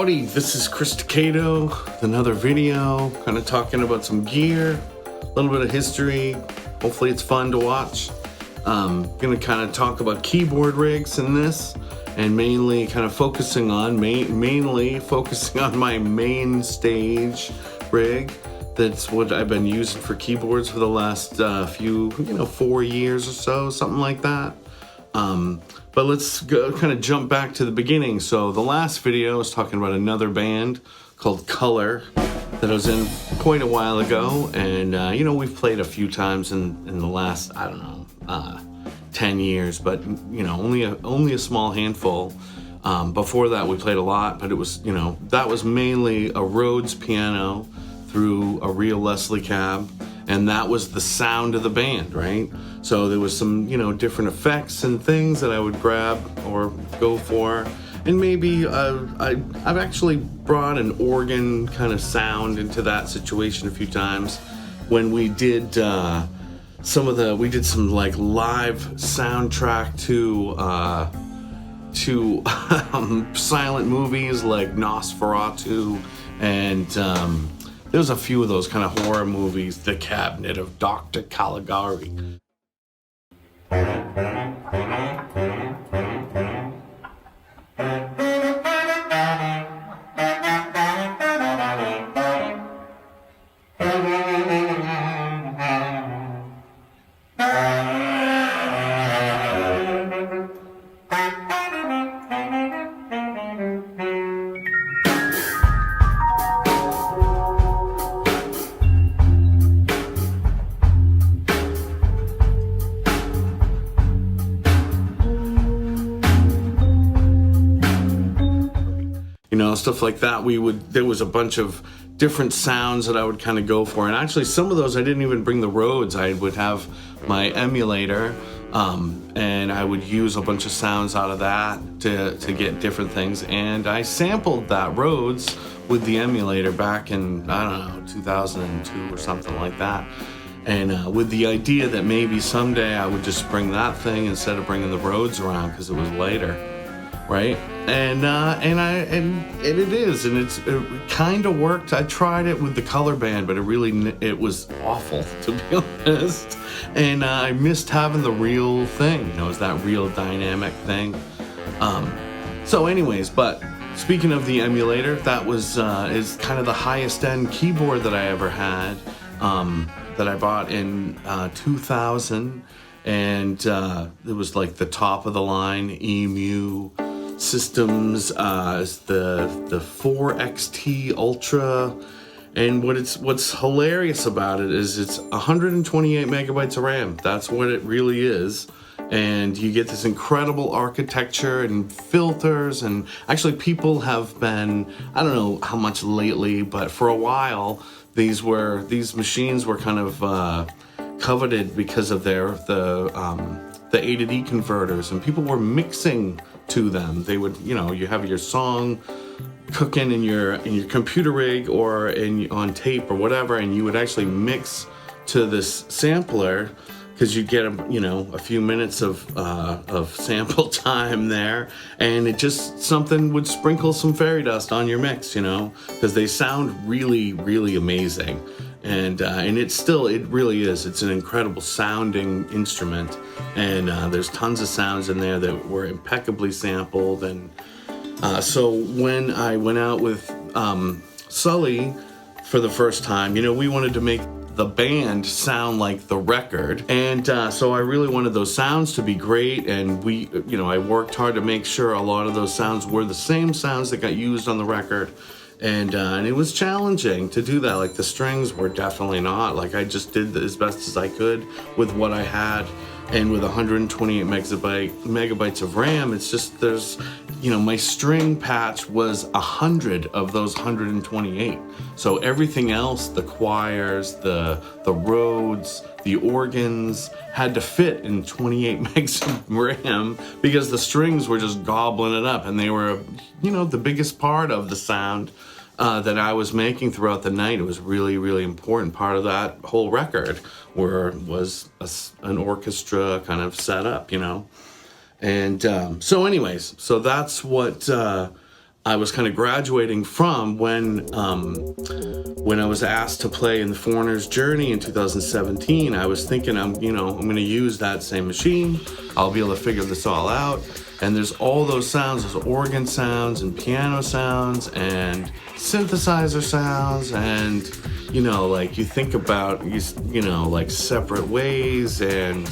Howdy, this is Chris Tacato with another video, kind of talking about some gear, a little bit of history. Hopefully it's fun to watch. Gonna kind of talk about keyboard rigs in this, and mainly kind of focusing on mainly focusing on my MainStage rig. That's what I've been using for keyboards for the last few, 4 years or so, something like that. But let's go kind of jump back to the beginning. So the last video I was talking about another band called Color that I was in quite a while ago, and we've played a few times in the last 10 years, but only a small handful. Before that we played a lot, but it was that was mainly a Rhodes piano through a real Leslie cab, and that was the sound of the band, right? So there was some different effects and things that I would grab or go for, and maybe I've actually brought an organ kind of sound into that situation a few times when we did some like live soundtrack to silent movies like Nosferatu, and there's a few of those kind of horror movies, The Cabinet of Dr. Caligari. Stuff like that. There was a bunch of different sounds that I would kind of go for, and actually some of those I didn't even bring the Rhodes. I would have my emulator, and I would use a bunch of sounds out of that to get different things, and I sampled that Rhodes with the emulator back in 2002 or something like that, and with the idea that maybe someday I would just bring that thing instead of bringing the Rhodes around because it was lighter, right? And it kind of worked. I tried it with the Color band, but it was awful, to be honest. And I missed having the real thing. It was that real dynamic thing. So anyways, but speaking of the emulator, that was is kind of the highest end keyboard that I ever had, that I bought in 2000, and it was like the top of the line EMU systems, the 4XT Ultra, and what's hilarious about it is it's 128 megabytes of RAM. That's what it really is, and you get this incredible architecture and filters, and actually people have been, I don't know how much lately, but for a while these machines were kind of coveted because of the A to D converters, and people were mixing to them. They would, you have your song cooking in your computer rig or on tape or whatever, and you would actually mix to this sampler because you get a few minutes of sample time there, and something would sprinkle some fairy dust on your mix, because they sound really, really amazing. And it really is. It's an incredible sounding instrument, and there's tons of sounds in there that were impeccably sampled. And so when I went out with Sully for the first time, we wanted to make the band sound like the record, and so I really wanted those sounds to be great, and I worked hard to make sure a lot of those sounds were the same sounds that got used on the record. And it was challenging to do that. Like the strings were definitely not. Like I just did as best as I could with what I had, and with 128 megabytes of RAM, it's just my string patch was 100 of those 128. So everything else, the choirs, the Rhodes, the organs, had to fit in 28 megs of RAM because the strings were just gobbling it up, and they were, the biggest part of the sound that I was making throughout the night. It was really, really important part of that whole record, was an orchestra kind of setup, And so anyways, so that's what I was kind of graduating from when I was asked to play in the Foreigner's Journey in 2017. I was thinking I'm going to use that same machine. I'll be able to figure this all out. And there's all those sounds, those organ sounds and piano sounds and synthesizer sounds, and like you think about like Separate Ways and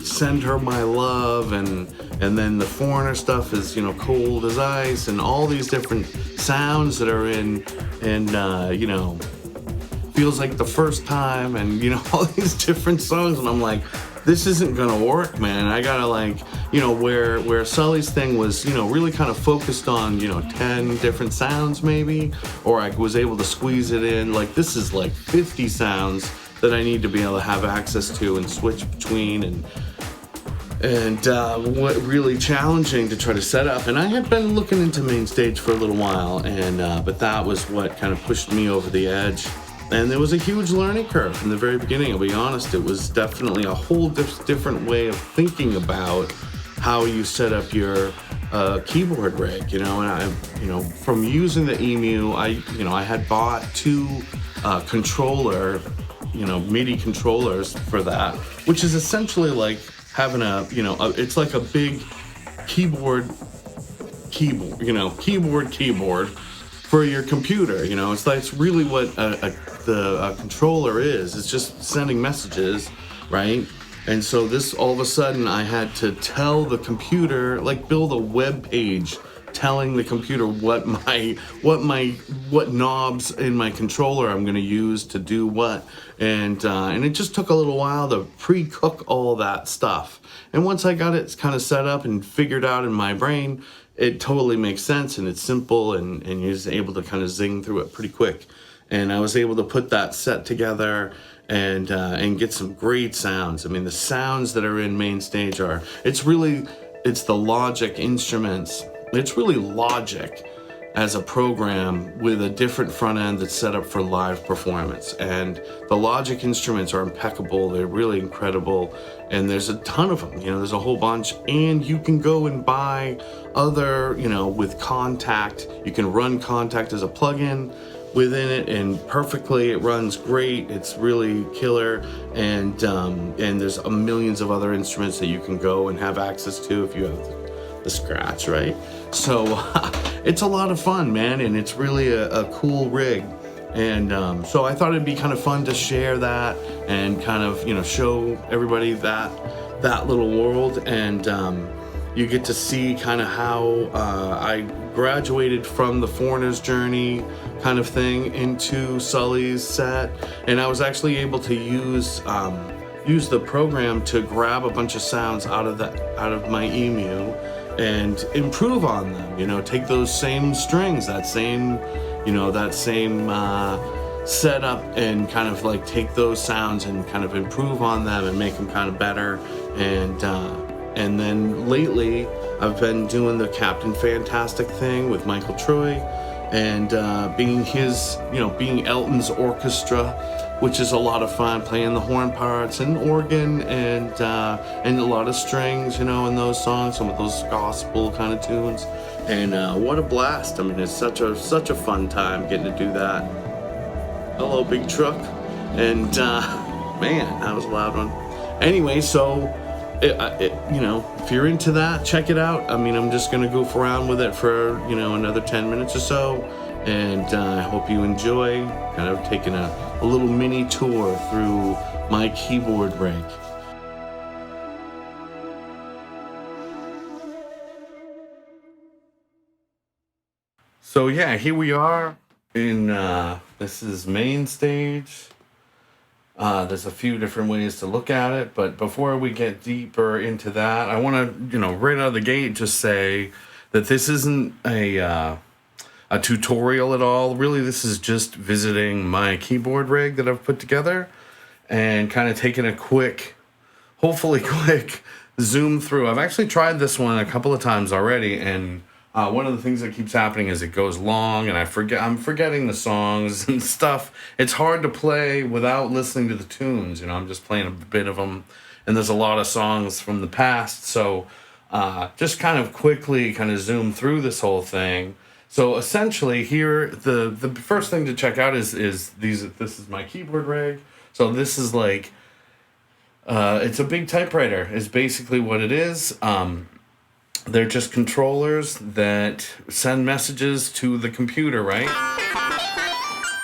Send Her My Love, and then the Foreigner stuff is Cold as Ice, and all these different sounds that are in, and Feels Like the First Time, and all these different songs, and I'm like, this isn't gonna work, man. I gotta where Sully's thing was really kind of focused on 10 different sounds maybe, or I was able to squeeze it in, like this is like 50 sounds that I need to be able to have access to and switch between, and what really challenging to try to set up. And I had been looking into MainStage for a little while, and but that was what kind of pushed me over the edge. And there was a huge learning curve from the very beginning. I'll be honest, it was definitely a whole different way of thinking about how you set up your keyboard rig, and I, from using the EMU, I had bought two controller, MIDI controllers for that, which is essentially like having it's like a big keyboard for your computer. It's really what the controller is. It's just sending messages, right? And so this, all of a sudden, I had to tell the computer, like build a web page telling the computer what knobs in my controller I'm going to use to do what, and it just took a little while to pre-cook all that stuff. And once I got it kind of set up and figured out in my brain, it totally makes sense, and it's simple, and you're just able to kind of zing through it pretty quick. And I was able to put that set together and get some great sounds. I mean, the sounds that are in MainStage it's the Logic instruments. It's really Logic as a program with a different front end that's set up for live performance. And the Logic instruments are impeccable. They're really incredible. And there's a ton of them, there's a whole bunch. And you can go and buy other, with Contact. You can run Contact as a plugin within it, and perfectly, it runs great. It's really killer. And there's millions of other instruments that you can go and have access to if you have the scratch, right? So it's a lot of fun, man, and it's really a cool rig. And so I thought it'd be kind of fun to share that and kind of show everybody that little world. And you get to see kind of how I graduated from the Foreigner's Journey kind of thing into Sully's set, and I was actually able to use the program to grab a bunch of sounds out of my EMU and improve on them. Take those same strings, that same setup, and kind of like take those sounds and kind of improve on them and make them kind of better. And then lately, I've been doing the Capt Fantastic thing with Michael Troy, and being Elton's orchestra, which is a lot of fun, playing the horn parts and organ and a lot of strings, in those songs, some of those gospel kind of tunes. And what a blast! I mean, it's such a fun time getting to do that. Hello, big truck, and man, that was a loud one. Anyway, so. If you're into that, check it out. I mean, I'm just gonna goof around with it for another 10 minutes or so, and I hope you enjoy kind of taking a little mini tour through my keyboard rig. So yeah, here we are in this is MainStage. There's a few different ways to look at it, but before we get deeper into that, I want to, right out of the gate, just say that this isn't a tutorial at all. Really, this is just visiting my keyboard rig that I've put together and kind of taking a hopefully quick zoom through. I've actually tried this one a couple of times already, and one of the things that keeps happening is it goes long, and I'm forgetting the songs and stuff. It's hard to play without listening to the tunes. I'm just playing a bit of them, and there's a lot of songs from the past. So just kind of quickly kind of zoom through this whole thing. So essentially here, the first thing to check out is this is my keyboard rig. So this is like, it's a big typewriter is basically what it is. They're just controllers that send messages to the computer, right?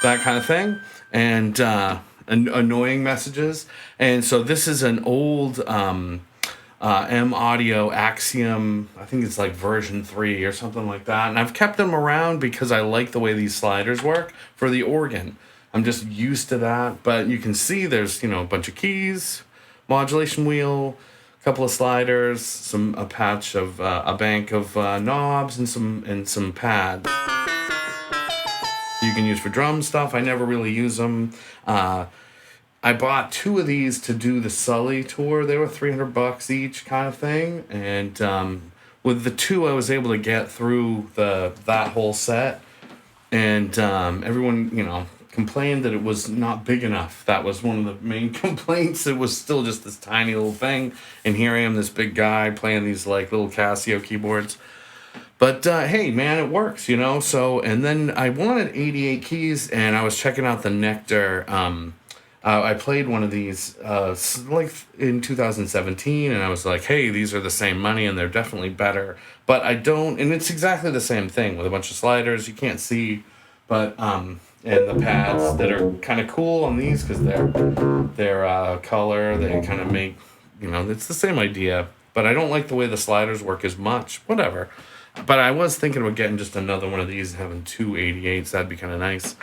That kind of thing. And annoying messages. And so this is an old M Audio Axiom. I think it's like version 3 or something like that. And I've kept them around because I like the way these sliders work for the organ. I'm just used to that. But you can see there's, a bunch of keys, modulation wheel, a couple of sliders, a patch of a bank of knobs, and some pads you can use for drum stuff. I never really use them. I bought 2 of these to do the Sully tour. They were $300 each, kind of thing. And with the 2, I was able to get through that whole set. And everyone, complained that it was not big enough. That was one of the main complaints. It was still just this tiny little thing. And here I am, this big guy playing these like little Casio keyboards. But hey, man, it works, So, and then I wanted 88 keys, and I was checking out the Nectar. I played one of these like in 2017, and I was like, hey, these are the same money, and they're definitely better. But I don't, and it's exactly the same thing with a bunch of sliders. You can't see, but and the pads that are kind of cool on these because they're color. They kind of make, it's the same idea. But I don't like the way the sliders work as much. Whatever. But I was thinking about getting just another one of these and having 2 88s. That'd be kind of nice.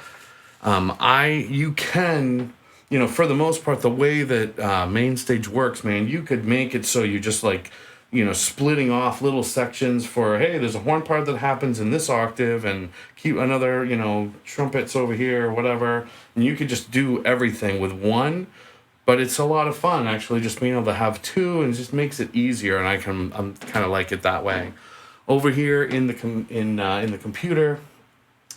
You can, for the most part, the way that MainStage works, man, you could make it so you just like, splitting off little sections for, hey, there's a horn part that happens in this octave and keep another, trumpets over here or whatever. And you could just do everything with one. But it's a lot of fun, actually, just being able to have 2, and it just makes it easier. And I'm kind of like it that way. Over here in the computer,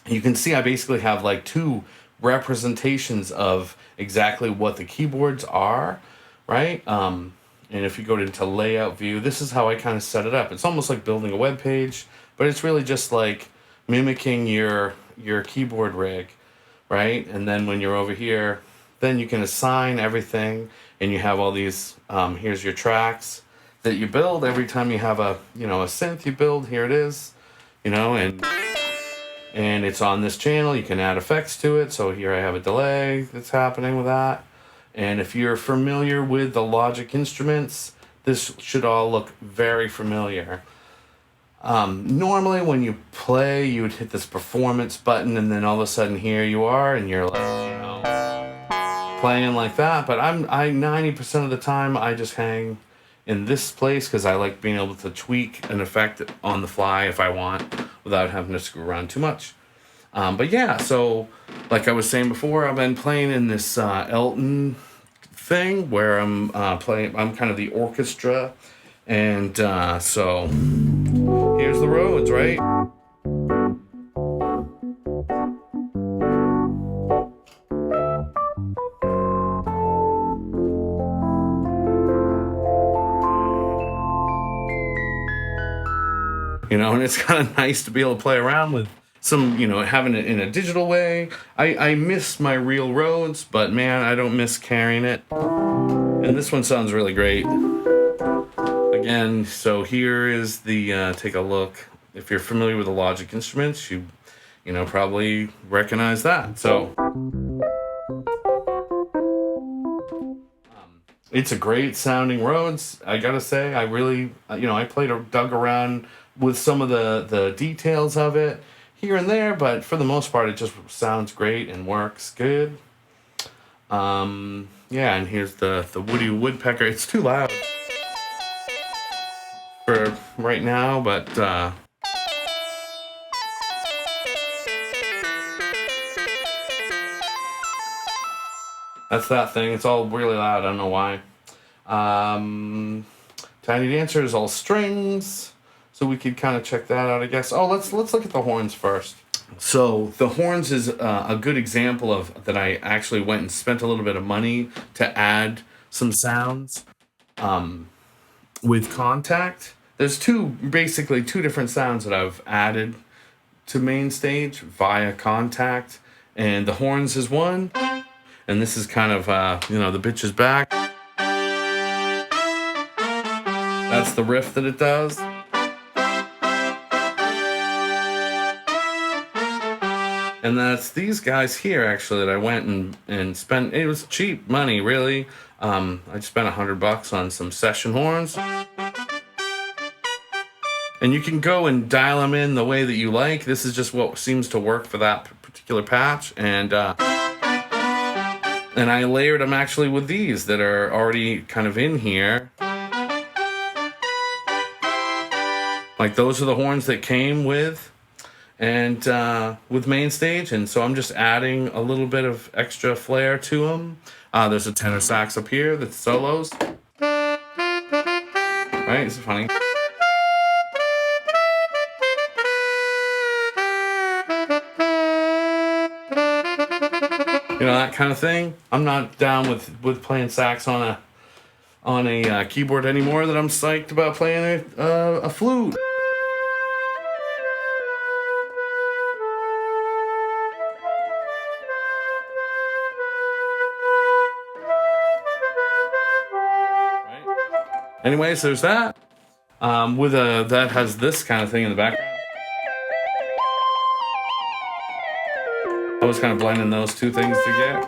you can see I basically have like 2 representations of exactly what the keyboards are, right? And if you go into layout view, this is how I kind of set it up. It's almost like building a web page, but it's really just like mimicking your keyboard rig, right? And then when you're over here, then you can assign everything, and you have all these. Here's your tracks that you build every time you have a synth you build. Here it is, and it's on this channel. You can add effects to it. So here I have a delay that's happening with that. And if you're familiar with the Logic instruments, this should all look very familiar. Normally when you play, you would hit this performance button, and then all of a sudden here you are, and you're like, playing like that. But I 90% of the time I just hang in this place because I like being able to tweak an effect on the fly if I want without having to screw around too much. But yeah, so like I was saying before, I've been playing in this Elton thing where I'm kind of the orchestra. And so here's the roads, right? And it's kind of nice to be able to play around with some, having it in a digital way. I miss my real Rhodes, but man, I don't miss carrying it. And this one sounds really great. Again, so here is the, take a look. If you're familiar with the Logic instruments, you probably recognize that. So it's a great sounding Rhodes. I gotta say, I really, I dug around with some of the details of it here and there, but for the most part, it just sounds great and works good. Yeah, and here's the Woody Woodpecker. It's too loud for right now, but that's that thing. It's all really loud. I don't know why. Tiny Dancer is all strings. So we could kind of check that out, I guess. Oh, let's look at the horns first. So the horns is a good example of that. I actually went and spent a little bit of money to add some sounds with Contact. there's basically two different sounds that I've added to MainStage via Contact, and the horns is one, and this is kind of the bitch is back. That's the riff that it does. And that's these guys here, actually, that I went and spent. It was cheap money, really. I spent $100 on some session horns. And you can go and dial them in the way that you like. This is just what seems to work for that particular patch. And I layered them actually with these that are already kind of in here. Like those are the horns that came with MainStage, and so I'm just adding a little bit of extra flair to them. There's a tenor sax up here that's solos. Right, it's funny. That kind of thing. I'm not down with playing sax on a keyboard anymore. That I'm psyched about playing a flute. Anyways, there's that. That has this kind of thing in the background. I was kind of blending those two things together.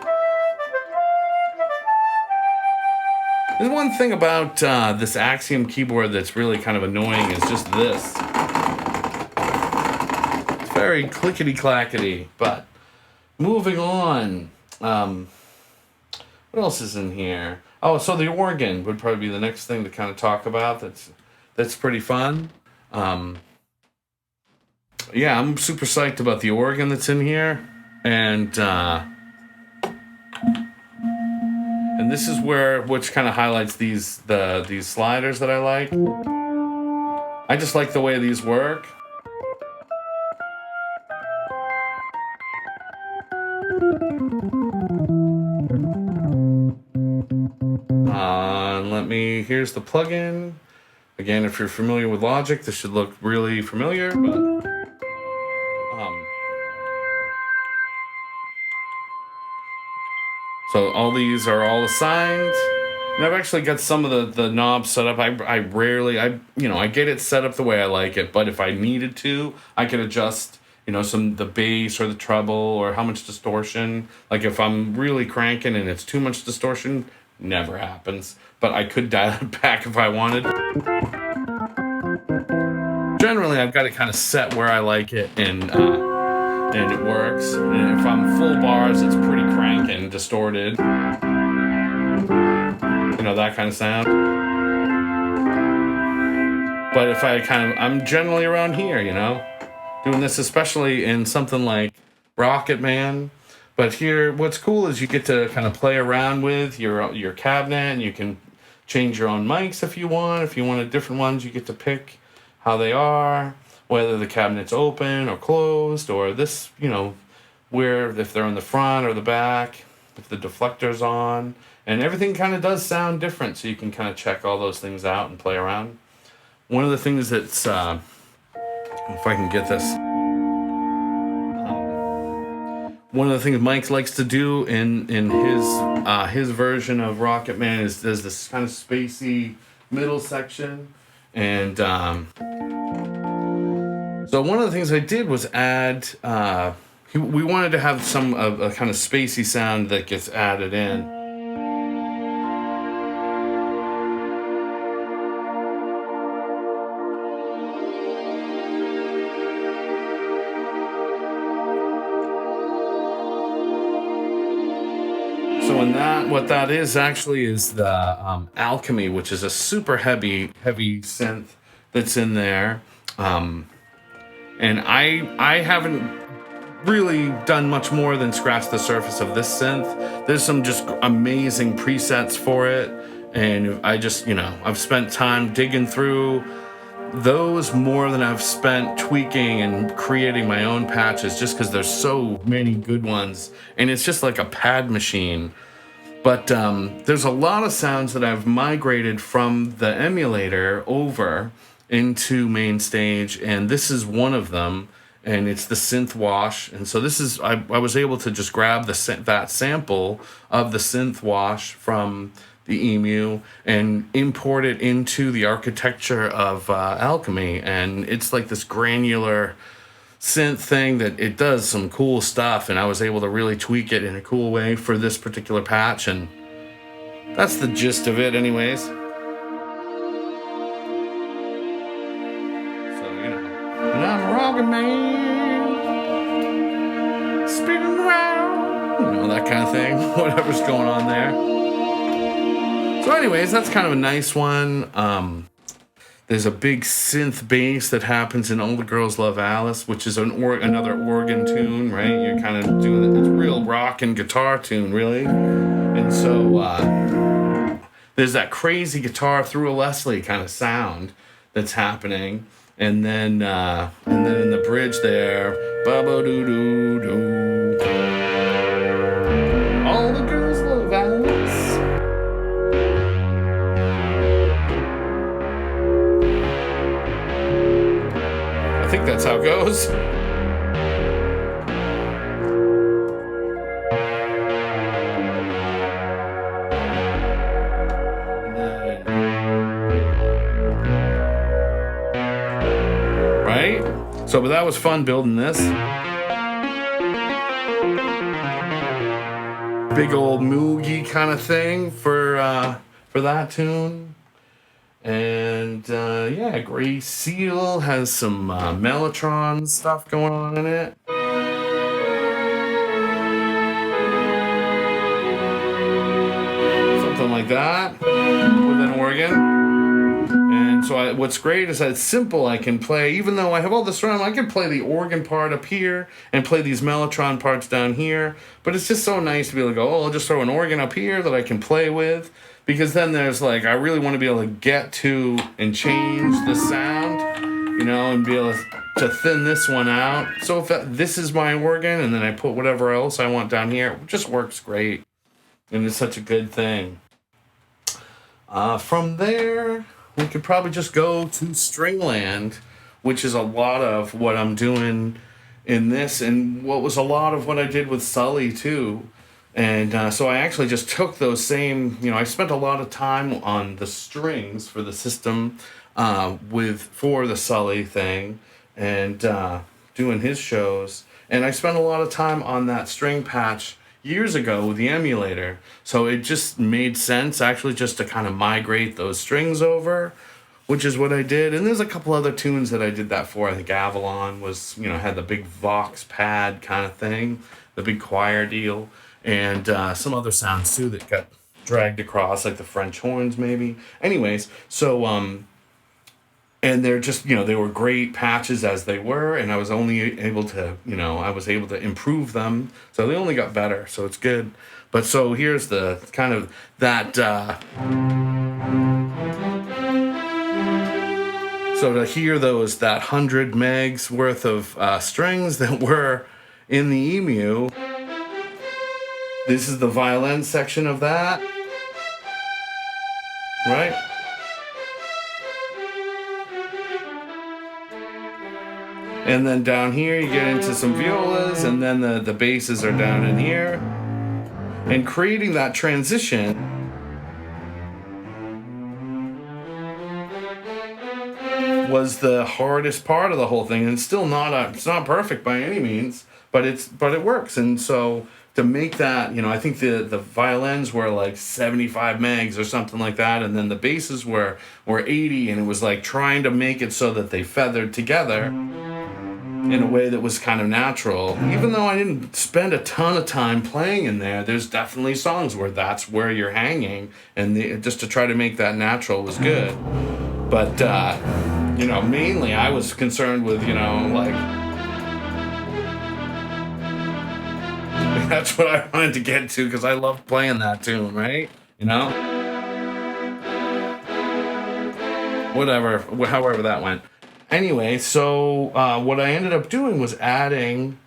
There's one thing about this Axiom keyboard that's really kind of annoying is just this. It's very clickety-clackety, but moving on. What else is in here? Oh, so the organ would probably be the next thing to kind of talk about. That's pretty fun. Yeah, I'm super psyched about the organ that's in here, and this is which kind of highlights these sliders that I like. I just like the way these work. Here's the plugin. Again, if you're familiar with Logic, this should look really familiar, but so all these are all assigned. And I've actually got some of the knobs set up. I get it set up the way I like it, but if I needed to, I could adjust, the bass or the treble or how much distortion. Like if I'm really cranking and it's too much distortion, never happens. But I could dial it back if I wanted. Generally, I've got it kind of set where I like it, and it works. And if I'm full bars, it's pretty cranking, distorted. That kind of sound. But if I'm generally around here, doing this, especially in something like Rocket Man. But here, what's cool is you get to kind of play around with your cabinet, and you can change your own mics if you want. If you wanted different ones, you get to pick how they are, whether the cabinet's open or closed, or this, where if they're in the front or the back, if the deflector's on, and everything kind of does sound different, so you can kind of check all those things out and play around. One of the things that's, if I can get this, one of the things Mike likes to do in his version of Rocket Man is there's this kind of spacey middle section, and so one of the things I did was add. We wanted to have a kind of spacey sound that gets added in. What that is actually is the Alchemy, which is a super heavy synth that's in there, and I haven't really done much more than scratch the surface of this synth. There's some just amazing presets for it, and I just I've spent time digging through those more than I've spent tweaking and creating my own patches, just because there's so many good ones, and it's just like a pad machine. But there's a lot of sounds that I've migrated from the emulator over, into MainStage, and this is one of them, and it's the synth wash. And so this is I was able to just grab that sample of the synth wash from the Emu and import it into the architecture of Alchemy, and it's like this granular synth thing that it does some cool stuff, and I was able to really tweak it in a cool way for this particular patch, and that's the gist of it anyways. So, and I'm a rockin' man, spinning around, that kind of thing, whatever's going on there. So anyways, that's kind of a nice one. There's a big synth bass that happens in All the Girls Love Alice, which is another organ tune, right? You're kind of doing it. It's a real rock and guitar tune, really. And so there's that crazy guitar through a Leslie kind of sound that's happening. And then in the bridge there, ba-ba-doo-doo-doo. All the girls love Alice. I think that's how it goes. Right? So, but that was fun building this. Big old moogie kind of thing for that tune. And yeah, Gray Seal has some Mellotron stuff going on in it. Something like that with an organ. And so what's great is that it's simple. I can play, even though I have all this around, I can play the organ part up here and play these Mellotron parts down here. But it's just so nice to be able to go, oh, I'll just throw an organ up here that I can play with. Because then there's like, I really want to be able to get to and change the sound, and be able to thin this one out. So if this is my organ and then I put whatever else I want down here, it just works great. And it's such a good thing. From there, we could probably just go to Stringland, which is a lot of what I'm doing in this, and what was a lot of what I did with Sully too. And so I actually just took those same, I spent a lot of time on the strings for the system for the Sully thing and doing his shows. And I spent a lot of time on that string patch years ago with the emulator. So it just made sense actually just to kind of migrate those strings over, which is what I did. And there's a couple other tunes that I did that for. I think Avalon was, had the big Vox pad kind of thing, the big choir deal. And some other sounds too that got dragged across, like the French horns maybe. Anyways, so and they're just, they were great patches as they were, and I was only able to, I was able to improve them, so they only got better, so it's good. But so here's the kind of that so to hear that 100 megs worth of strings that were in the Emu. This is the violin section of that, right? And then down here you get into some violas, and then the basses are down in here. And creating that transition was the hardest part of the whole thing, and it's still it's not perfect by any means, but it works. And so to make that, I think the violins were like 75 megs or something like that, and then the basses were 80, and it was like trying to make it so that they feathered together in a way that was kind of natural. Even though I didn't spend a ton of time playing in there, there's definitely songs where that's where you're hanging, and just to try to make that natural was good. But mainly I was concerned with, that's what I wanted to get to, because I loved playing that tune, right? Whatever, however that went. Anyway, so what I ended up doing was adding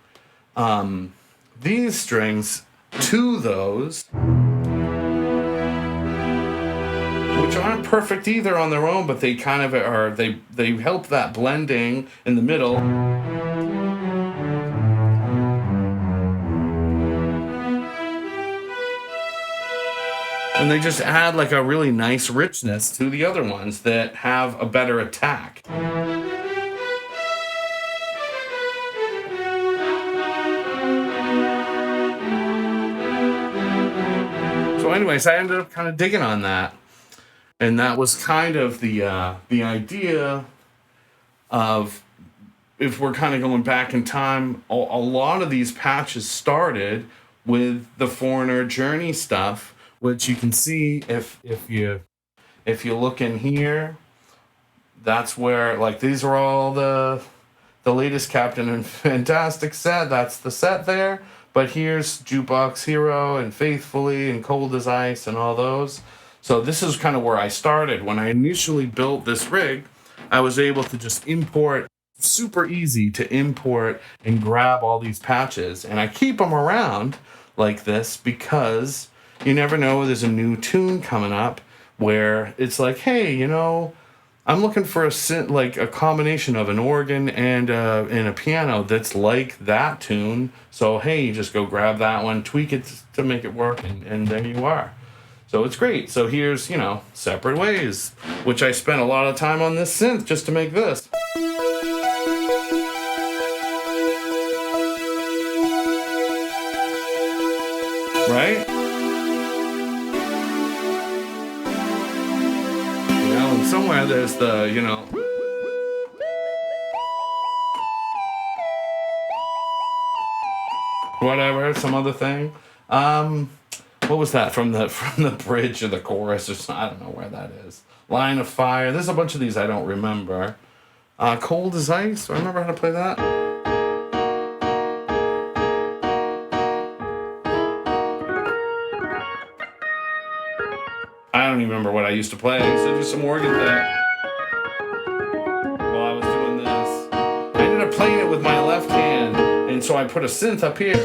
these strings to those, which which aren't perfect either on their own, but they kind of are. They help that blending in the middle. And they just add like a really nice richness to the other ones that have a better attack. So anyways, I ended up kind of digging on that. And that was kind of the idea of, if we're kind of going back in time, a lot of these patches started with the Foreigner Journey stuff, which you can see if you look in here. That's where, like, these are all the latest Captain Fantastic set. That's the set there. But here's Jukebox Hero and Faithfully and Cold as Ice and all those. So this is kind of where I started. When I initially built this rig, I was able to just import, super easy to import and grab all these patches. And I keep them around like this because you never know, there's a new tune coming up where it's like, hey, you know, I'm looking for a combination of an organ and a piano that's like that tune. So, hey, you just go grab that one, tweak it to make it work, and there you are. So it's great. So here's, you know, Separate Ways, which I spent a lot of time on this synth just to make this. Right? You know, and somewhere there's the, you know, whatever, some other thing. What was that from the bridge or the chorus or something? I don't know where that is. Line of Fire. There's a bunch of these I don't remember. Cold as Ice. Do I remember how to play that? I don't even remember what I used to play. I used to do some organ thing while I was doing this. I ended up playing it with my left hand, and so I put a synth up here.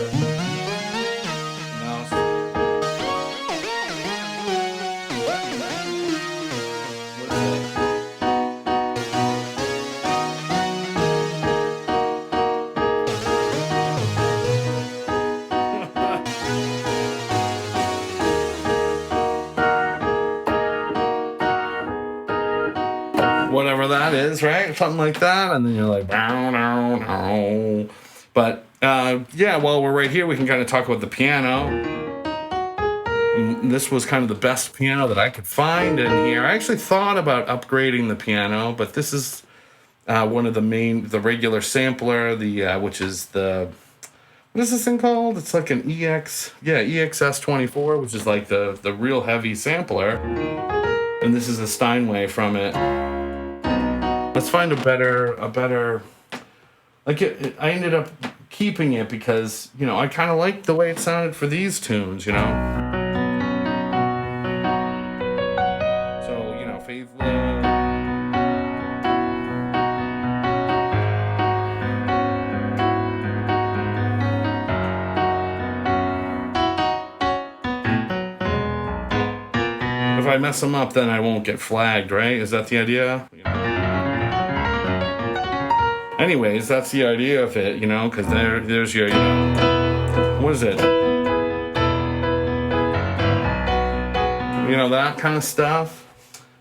Whatever that is, right? Something like that. And then you're like, bow, bow, bow. But yeah, while we're right here, we can kind of talk about the piano. This was kind of the best piano that I could find in here. I actually thought about upgrading the piano, but this is one of the regular sampler, which is what is this thing called? It's like an EXS24, which is like the real heavy sampler. And this is a Steinway from it. Let's find a better, like I ended up keeping it because, you know, I kind of liked the way it sounded for these tunes, you know. So, you know, Faithful. If I mess them up, then I won't get flagged, right? Is that the idea? Anyways, that's the idea of it, you know, because there's your, you know, what is it? You know, that kind of stuff.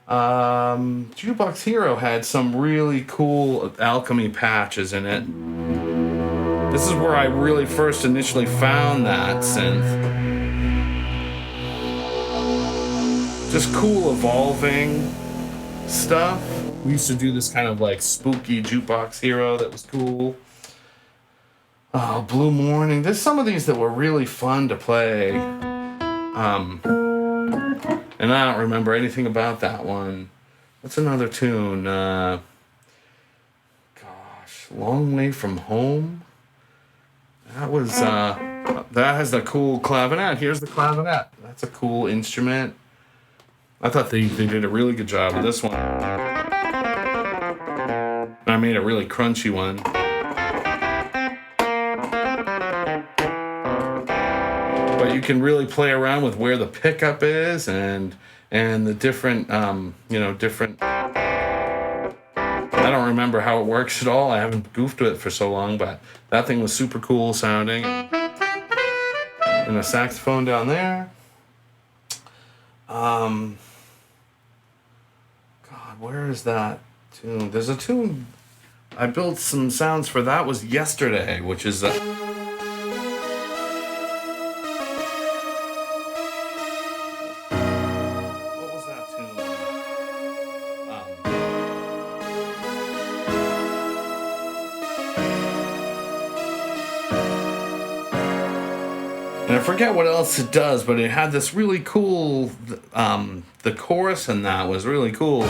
Jukebox Hero had some really cool alchemy patches in it. This is where I really first initially found that synth. Just cool evolving stuff. We used to do this kind of like spooky Jukebox Hero that was cool. Oh, Blue Morning. There's some of these that were really fun to play. And I don't remember anything about that one. What's another tune? Gosh, Long Way From Home. That was, that has the cool clavinet. Here's the clavinet. That's a cool instrument. I thought they did a really good job with this one. I made a really crunchy one. But you can really play around with where the pickup is and the different, different. I don't remember how it works at all. I haven't goofed with it for so long, but that thing was super cool sounding. And a saxophone down there. God, where is that tune? There's a tune. I built some sounds for that was Yesterday, which is and I forget what else it does, but it had this really cool, the chorus in that was really cool.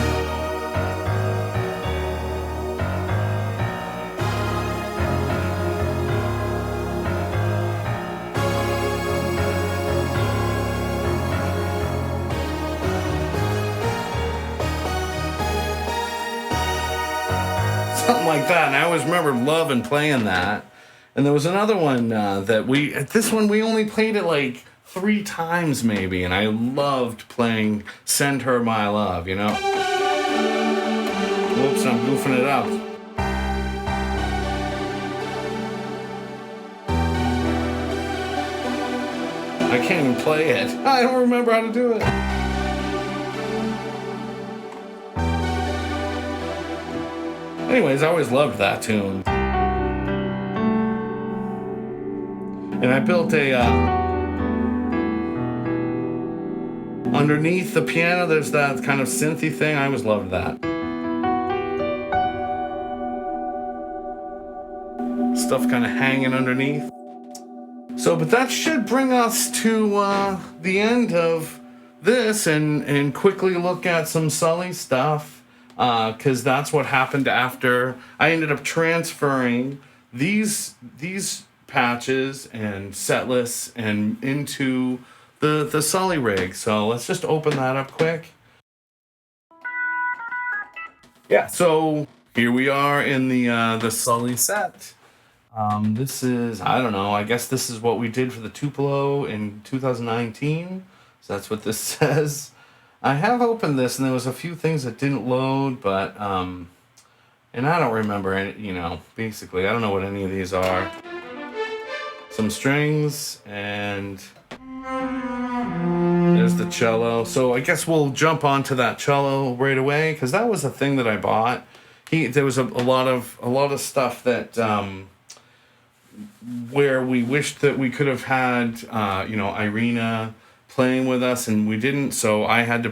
Something like that, and I always remember loving playing that. And there was another one this one we only played it like 3 times maybe, and I loved playing Send Her My Love, you know? Whoops, I'm goofing it up. I can't even play it. I don't remember how to do it. Anyways, I always loved that tune. And I built a, underneath the piano, there's that kind of synthy thing. I always loved that. Stuff kind of hanging underneath. So, but that should bring us to the end of this and quickly look at some Sully stuff. Because that's what happened after I ended up transferring these patches and set lists and into the Sully rig. So let's just open that up quick. Yeah, so here we are in the Sully set. This is, I don't know, I guess this is what we did for the Tupelo in 2019. So that's what this says. I have opened this and there was a few things that didn't load, but and I don't remember any, basically I don't know what any of these are. Some strings, and there's the cello. So I guess we'll jump onto that cello right away, because that was a thing that I bought. There was a lot of stuff that where we wished that we could have had Erna playing with us, and we didn't. So I had to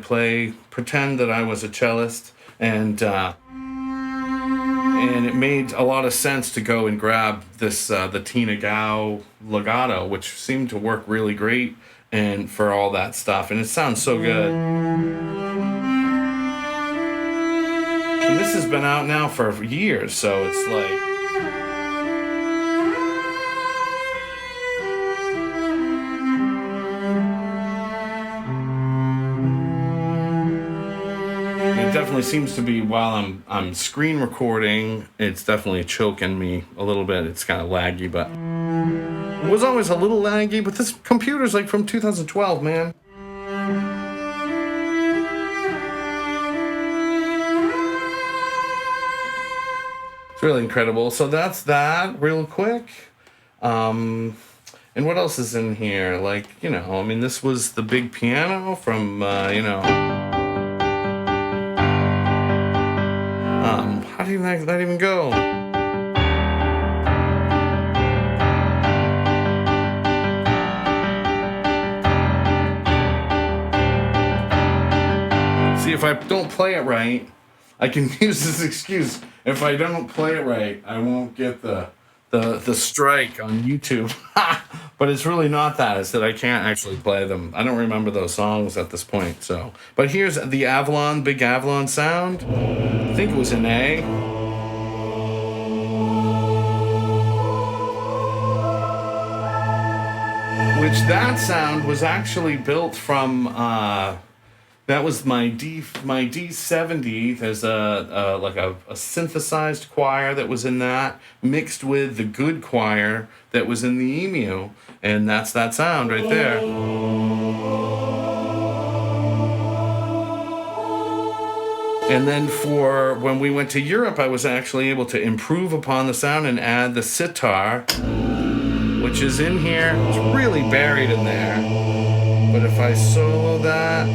pretend that I was a cellist, and it made a lot of sense to go and grab this the Tina Guo legato, which seemed to work really great and for all that stuff, and it sounds so good. And this has been out now for years, so it's like definitely seems to be, while I'm screen recording, it's definitely choking me a little bit. It's kind of laggy, but it was always a little laggy, but this computer's like from 2012, man. It's really incredible. So that's that real quick. And what else is in here? Like, this was the big piano from, how did that even go? See, if I don't play it right, I can use this excuse. If I don't play it right, I won't get the strike on YouTube. But it's really not that. It's that I can't actually play them. I don't remember those songs at this point. So, but here's the big Avalon sound. I think it was an A. Which that sound was actually built from That was my D70. There's a synthesized choir that was in that, mixed with the good choir that was in the Emu, and that's that sound right there. And then for when we went to Europe, I was actually able to improve upon the sound and add the sitar, which is in here. It's really buried in there. But if I solo that,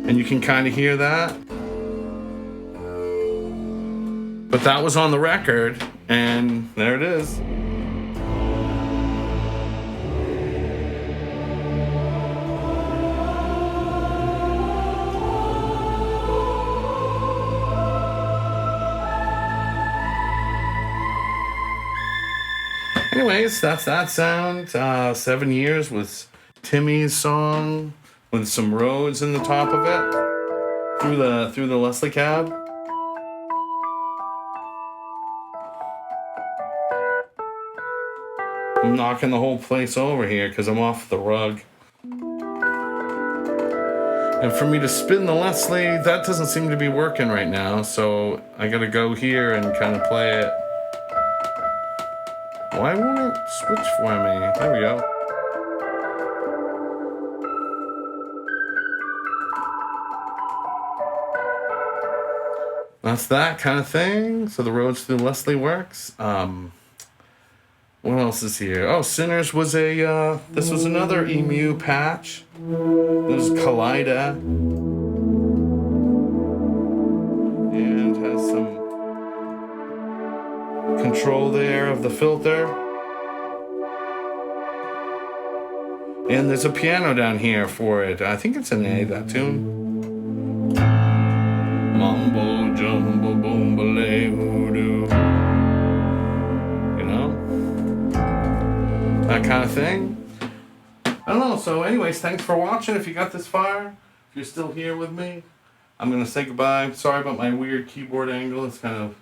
and you can kind of hear that. But that was on the record, and there it is. Anyways, that's that sound. 7 years with Timmy's song with some Rhodes in the top of it through the Leslie cab. I'm knocking the whole place over here because I'm off the rug. And for me to spin the Leslie, that doesn't seem to be working right now, so I gotta go here and kind of play it. Why won't it switch for me? There we go. That's that kind of thing. So the Rhodes through Leslie works. What else is here? Oh, Sinners was this was another Emu patch. There's Kaleida. And has some control there of the filter. And there's a piano down here for it. I think it's an A, that tune. Mambo jumbo boombalay voodoo. You know? That kind of thing. I don't know. So anyways, thanks for watching. If you got this far, if you're still here with me, I'm going to say goodbye. Sorry about my weird keyboard angle. It's kind of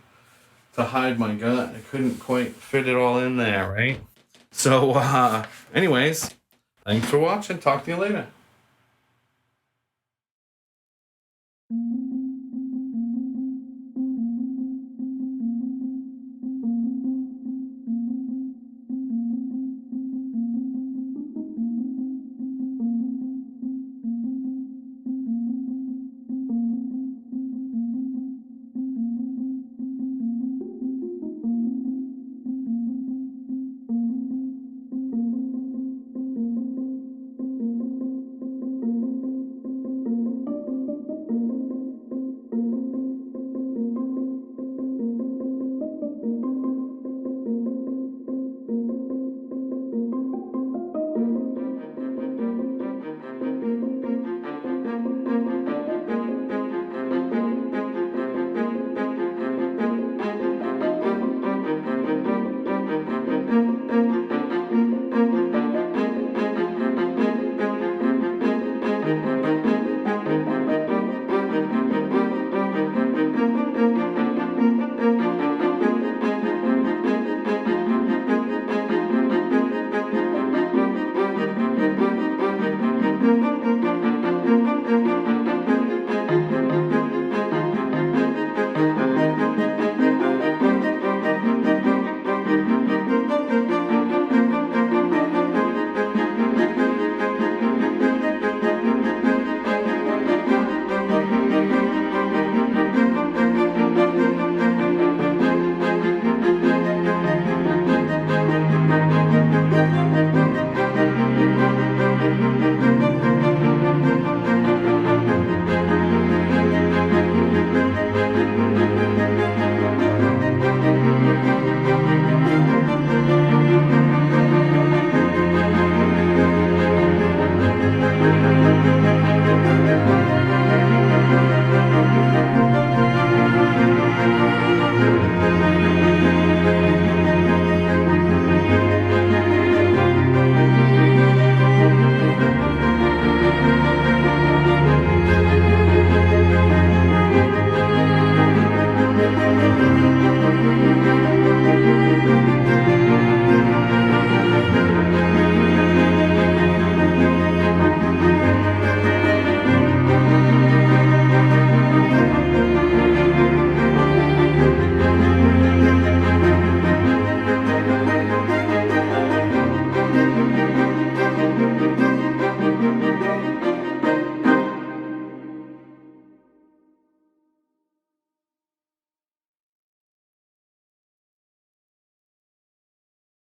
to hide my gut. I couldn't quite fit it all in there, right? So anyways, thanks for watching. Talk to you later.